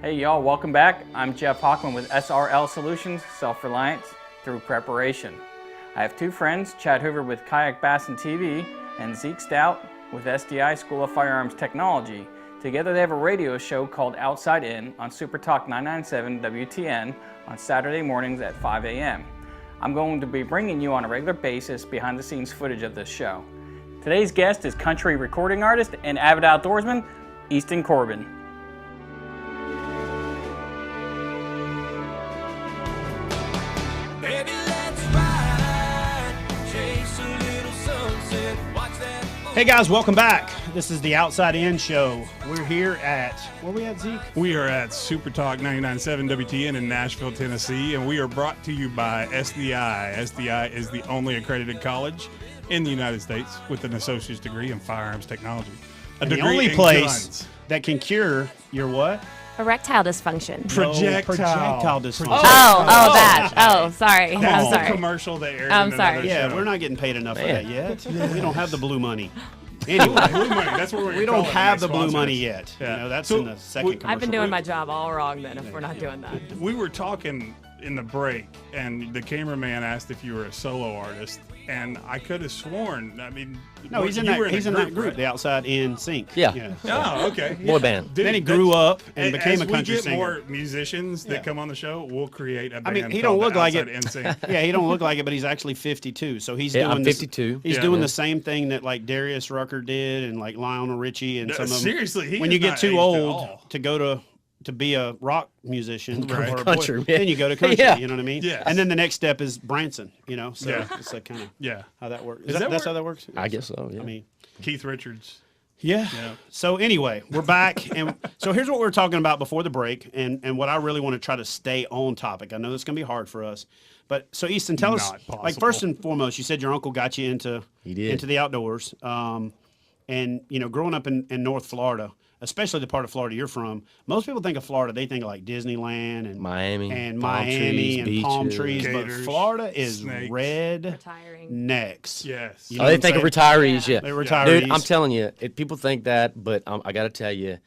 Hey y'all, welcome back. I'm Jeff Hockman with SRL Solutions, Self-Reliance Through Preparation. I have two friends, Chad Hoover with Kayak Bass and TV and Zeke Stout with SDI School of Firearms Technology. Together they have a radio show called Outside In on Super Talk 997 WTN on Saturday mornings at 5 a.m. I'm going to be bringing you on a regular basis behind the scenes footage of this show. Today's guest is country recording artist and avid outdoorsman, Easton Corbin. Hey guys, welcome back. This is the Outside In Show. We're here at, where are we at, Zeke? We are at Super Talk 99.7 WTN in Nashville, Tennessee, and we are brought to you by SDI. SDI is the only accredited college in the United States with an associate's degree in firearms technology. The only place that can cure your what? Erectile dysfunction. Projectile dysfunction. Sorry. That's I'm sorry. the commercial that aired I'm in sorry. another Yeah, show. we're not getting paid enough for that yet. We don't have the blue money. Anyway, Blue money. That's what we're we don't have the blue money yet. Yeah. You know, that's So in the second commercial. I've been doing my job all wrong then if we're not doing that. We were talking in the break, and the cameraman asked if you were a solo artist, and I could have sworn. I mean, No, he's in you were that group, right? the Outside In Sync. Yeah. Oh, okay. Boy band. Dude, Then he grew up and as became a country we get singer. more musicians that Yeah. come on the show, we'll create a band. I mean, he called don't look the like Outside it. NSYNC. Yeah, he don't look like it, but he's actually 52. So he's Yeah, doing I'm this- 52. He's Yeah. doing the same thing that like Darius Rucker did and like Lionel Richie and No, some of them. seriously, he when is you get not too aged at old all. to go to be a rock musician Right. or a Country, then you go to country. Yeah. You know what I mean? Yes. And then the next step is Branson. You know, so Yeah. it's like kind of Yeah. how that works. Is that That's where- how that works? I guess so, yeah. I mean, Keith Richards. yeah. Yeah. So anyway, we're back, and so here's what we were talking about before the break, and what I really want to try to stay on topic. I know it's going to be hard for us, but so Easton, tell us, Not like possible. first and foremost, you said your uncle got you into He did. into the outdoors, and you know, growing up in North Florida, especially the part of Florida you're from, most people think of Florida, they think of like Disneyland and Miami, and palm Miami trees, and palm beaches. trees, but Gators, Florida is snakes. red Retiring. necks. Yes. You know Oh, they what I'm think of saying? retirees, yeah. They're retirees. Dude, I'm telling you, people think that, but I got to tell you,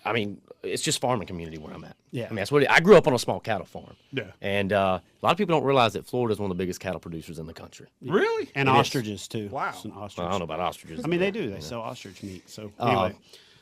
I mean, it's just farming community where I'm at. Yeah. I mean, that's what I grew up on a small cattle farm. Yeah. And a lot of people don't realize that Florida is one of the biggest cattle producers in the country. Really? And It is. ostriches too. Wow. Some ostriches. Well, I don't know about ostriches. I mean, they but, do. you They know. sell ostrich meat. So anyway,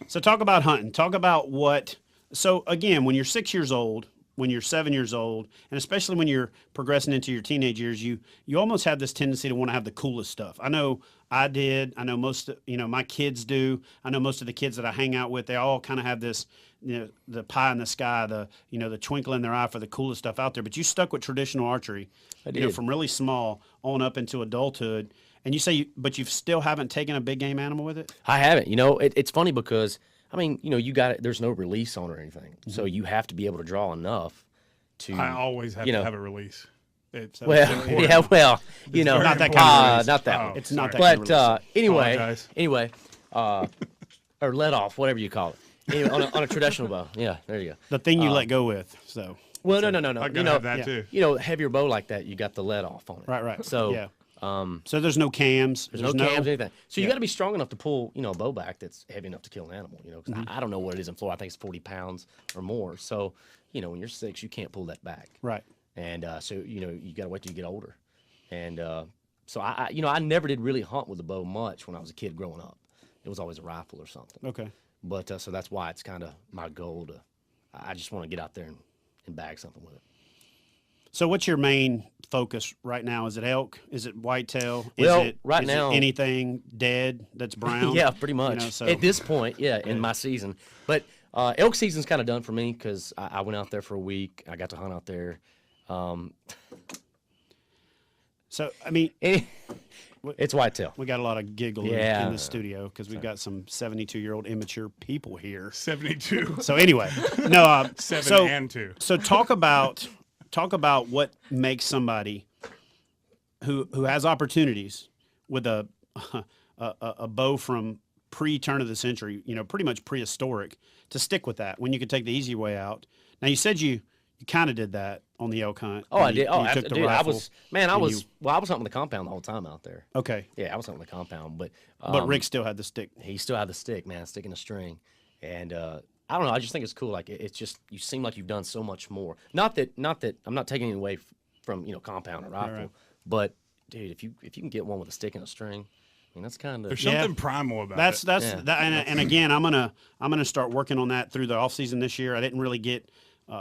so talk about hunting. Talk about what. So again, when you're 6 years old, when you're 7 years old, and especially when you're progressing into your teenage years, you almost have this tendency to want to have the coolest stuff. I know I did. I know most. My kids do. I know most of the kids that I hang out with. They all kind of have this. The pie in the sky, the twinkle in their eye for the coolest stuff out there. But you stuck with traditional archery. I did. From really small on up into adulthood. And you say, but you still haven't taken a big game animal with it? I haven't. It's funny because I mean, you got it. There's no release on or anything, so you have to be able to draw enough to. I always have to have a release. It's Well, important. yeah, well, very Not that kind of release. not that Oh, one. It's not that sorry. kind of But release. anyway, or let off, whatever you call it. Anyway, on a traditional bow. Yeah, there you go. The thing you let go with. So Well, no. I gotta have that yeah. too. Heavier bow like that, you got the let off on it. right. So yeah. So there's no cams. there's no cams, anything. So you got to be strong enough to pull, a bow back that's heavy enough to kill an animal. Because I don't know what it is in Florida. I think it's 40 pounds or more. So, when you're 6, you can't pull that back. Right. And so you got to wait till you get older. And so I never did really hunt with a bow much when I was a kid growing up. It was always a rifle or something. Okay. But so that's why it's kind of my goal to. I just want to get out there and bag something with it. So what's your main focus right now? Is it elk? Is it whitetail? Well, is it, right is now- it anything dead that's brown? Yeah, pretty much. So At this point, in my season. But elk season's kind of done for me because I went out there for a week. I got to hunt out there. So I mean, It's whitetail. we got a lot of giggling Yeah. in the studio because we've got some 72-year-old immature people here. 72. So anyway, no. 7 and 2. So talk about what makes somebody who has opportunities with a bow from pre-turn of the century, pretty much prehistoric, to stick with that when you could take the easy way out. Now you said you kind of did that on the elk hunt. Oh, and I did. Oh, you took the dude, I rifle, was and I was hunting the compound the whole time out there. okay, Yeah, I was hunting the compound, but but Rick still had the stick. he still had the stick, man, stick and a string, and I don't know. I just think it's cool. Like it's just you seem like you've done so much more. Not that I'm not taking it away from compound or rifle, but dude, if you can get one with a stick and a string, I mean that's kind of There's something primal about That's it. that, and again, I'm gonna start working on that through the off season this year. I didn't really get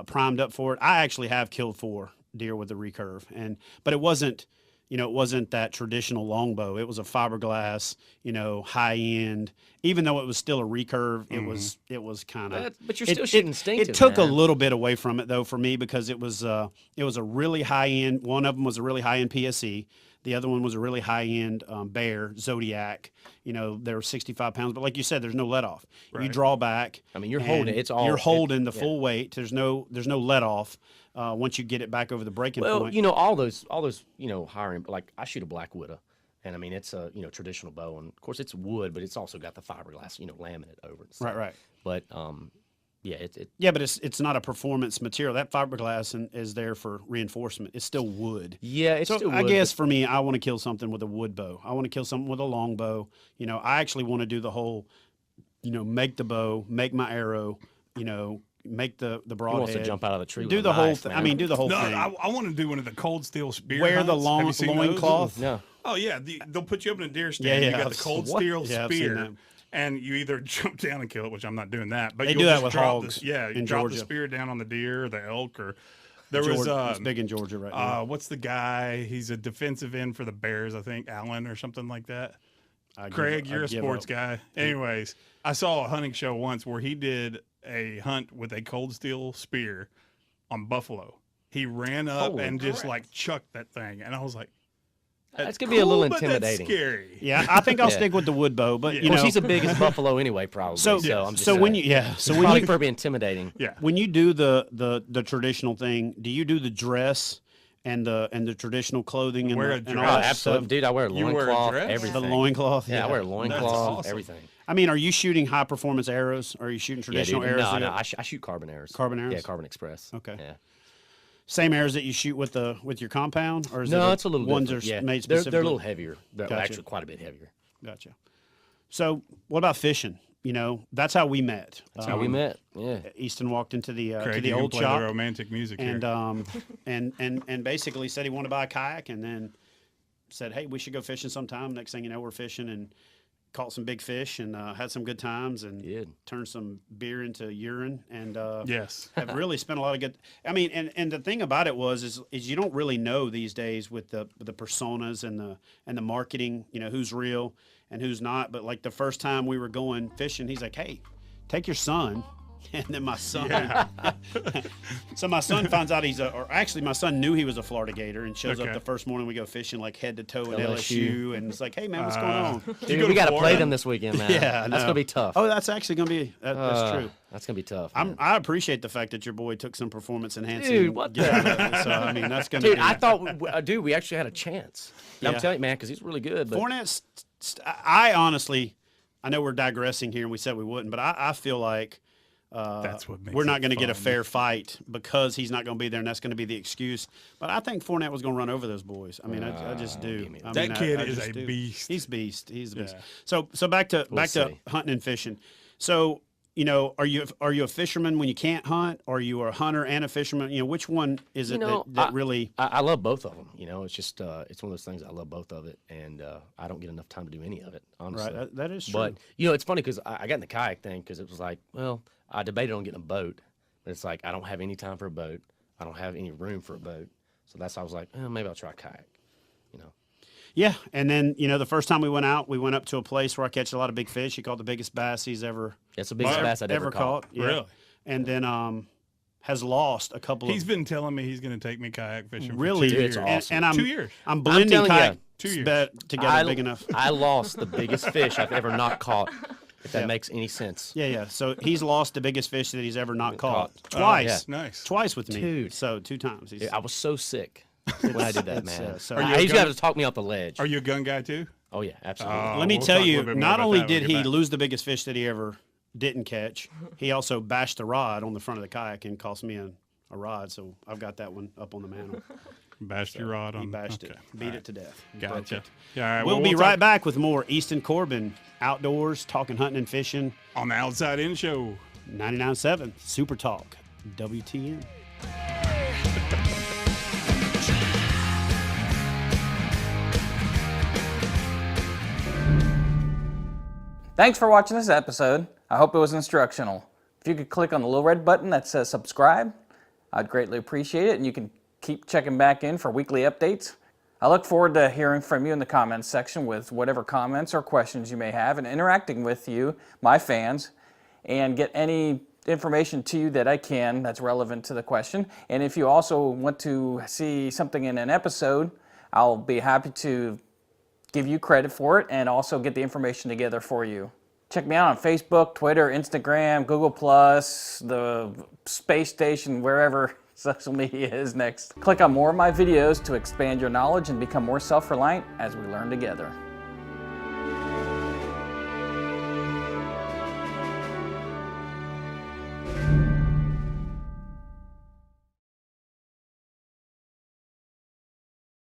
primed up for it. I actually have killed 4 deer with the recurve, but it wasn't. It wasn't that traditional longbow. It was a fiberglass, high end. Even though it was still a recurve, it was kind of. But you're still shooting instinctive. It took a man. little bit away from it though for me because it was a really high end. One of them was a really high end PSE. The other one was a really high end Bear Zodiac. They were 65 pounds, but like you said, there's no let off. You Right. draw back. I mean, you're holding it. It's all You're holding the yeah. full weight. There's no let off. Once you get it back over the breaking Well, point. all those higher end, like I shoot a Black Widow, and I mean it's a traditional bow, and of course it's wood, but it's also got the fiberglass laminate over it. Right. But yeah, Yeah, but it's not a performance material. That fiberglass is there for reinforcement. It's still wood. yeah, it's So still I wood, guess for me, I want to kill something with a wood bow. I want to kill something with a long bow. I actually want to do the whole, make the bow, make my arrow, make the he broadhead. wants to jump out of the tree. Do with the a whole knife, thing. man. I mean, do the whole No, thing. I want to do one of the cold steel spear Wear the hunts. long Have you seen those? loincloth. no. Oh yeah, they'll put you up in a deer stand. Yeah, You yeah, got the cold what? steel Yeah, I've seen spear, that. and you either jump down and kill it, which I'm not doing that. But They you'll do that just with drop hogs you in drop Georgia. the spear down on the deer or the elk or. There Georgia, was it's big in Georgia right now. what's the guy? He's a defensive end for the Bears, I think, Allen or something like that. I Craig, give- you're I a give sports up. guy. Anyways, I saw a hunting show once where he did a hunt with a cold steel spear on buffalo. He ran up Holy and just crap. like chucked that thing, and I was like, That's gonna be a little "Cool, but that's intimidating. scary." Yeah, I think I'll Yeah. stick with the wood bow, but Yeah. Of you course, know, he's the biggest buffalo anyway, probably. so So, I'm just so when saying. you so when probably you for being intimidating. Yeah. when you do the traditional thing, do you do the dress and the traditional clothing and, Wear a and all dress. Oh, that absolutely, stuff? dude. I wear a You wear a loincloth, dress? everything. The loincloth? Yeah, I wear a That's loincloth, awesome. everything. I mean, are you shooting high performance arrows? Or are you shooting Yeah, traditional dude. arrows? No, that no, are- I shoot carbon arrows. Carbon arrows? Yeah, Carbon Express. Okay. Yeah. Same arrows that you shoot with your compound, or is No, it it's a little ones different. are Yeah. made They're specifically? a little heavier. They're Gotcha. actually quite a bit heavier. Gotcha. So, what about fishing? That's how we met. That's how we met. Yeah. Easton walked into the Craig, to the you can old play shop the romantic music and here. and basically said he wanted to buy a kayak, and then said, "Hey, we should go fishing sometime." Next thing you know, we're fishing and caught some big fish and had some good times and Did. turned some beer into urine and Yes. have really spent a lot of good. I mean, and the thing about it is you don't really know these days with the personas and the marketing, who's real and who's not. But like the first time we were going fishing, he's like, "Hey, take your son." And then my son, so my son finds out or actually my son knew he was a Florida Gator and shows Okay. up the first morning we go fishing like head to toe in LSU. LSU and it's like, "Hey man, what's going on?" Dude, go we to got to play Florida? them this weekend, man. Yeah, I That's know. gonna be tough. Oh, that's actually going to be that's true. That's gonna be tough. I man. appreciate the fact that your boy took some performance enhancing. Dude, what gear out of it. So I mean, that's going to. Dude, I thought, dude, we actually had a chance. Yeah. I'm telling you, man, because he's really good. But Fournette. I honestly, I know we're digressing here, and we said we wouldn't, but I feel like That's what makes we're not it going to get a fun. fair fight because he's not going to be there, and that's going to be the excuse. But I think Fournette was going to run over those boys. I mean, I just do. give me I that. mean, That kid I is just a do. beast. He's beast. He's a beast. Yeah. So back to see. hunting and fishing. So are you a fisherman when you can't hunt? Or are you a hunter and a fisherman? Which one is it that really? I love both of them. It's just it's one of those things. I love both of it, and I don't get enough time to do any of it. Honestly, Right, that is true. But it's funny because I got in the kayak thing because it was like, well, I debated on getting a boat, but it's like I don't have any time for a boat. I don't have any room for a boat, so that's why I was like, maybe I'll try kayak. Yeah, and then the first time we went out, we went up to a place where I catch a lot of big fish. He caught the biggest bass he's ever That's the biggest bass I'd ever caught. Yeah. Really? And then has lost a couple He's of been telling me he's going to take me kayak fishing. really. for 2 Dude, it's years. awesome. And I'm 2 years. I'm blending telling ya, kayak 2 years. together big enough. I lost the biggest fish I've ever not caught. If that makes any sense. Yeah. So he's lost the biggest fish that he's ever not caught Caught. twice. Oh, nice. Twice with me. Dude. So 2 times. He's, Dude, I was so sick when I did that, it's, man. so Are you I a used to gun- have to talk me off the ledge. Are you a gun guy too? Oh yeah, absolutely. Oh, Let me we'll tell talk a you, little bit more not about only that when we did get he back. lose the biggest fish that he ever didn't catch, he also bashed the rod on the front of the kayak and cost me a rod. So I've got that one up on the mantle. Bashed your rod on. He bashed okay. it, beat it to death. Broke Gotcha. it. Yeah, all right, We'll well, be talk right back with more Easton Corbin outdoors, talking hunting and fishing. on the Outside In Show. 99.7 Super Talk, WTN. Thanks for watching this episode. I hope it was instructional. If you could click on the little red button that says subscribe, I'd greatly appreciate it, and you can keep checking back in for weekly updates. I look forward to hearing from you in the comments section with whatever comments or questions you may have and interacting with you, my fans, and get any information to you that I can that's relevant to the question. And if you also want to see something in an episode, I'll be happy to give you credit for it and also get the information together for you. Check me out on Facebook, Twitter, Instagram, Google+, the space station, wherever social media is next. Click on more of my videos to expand your knowledge and become more self-reliant as we learn together.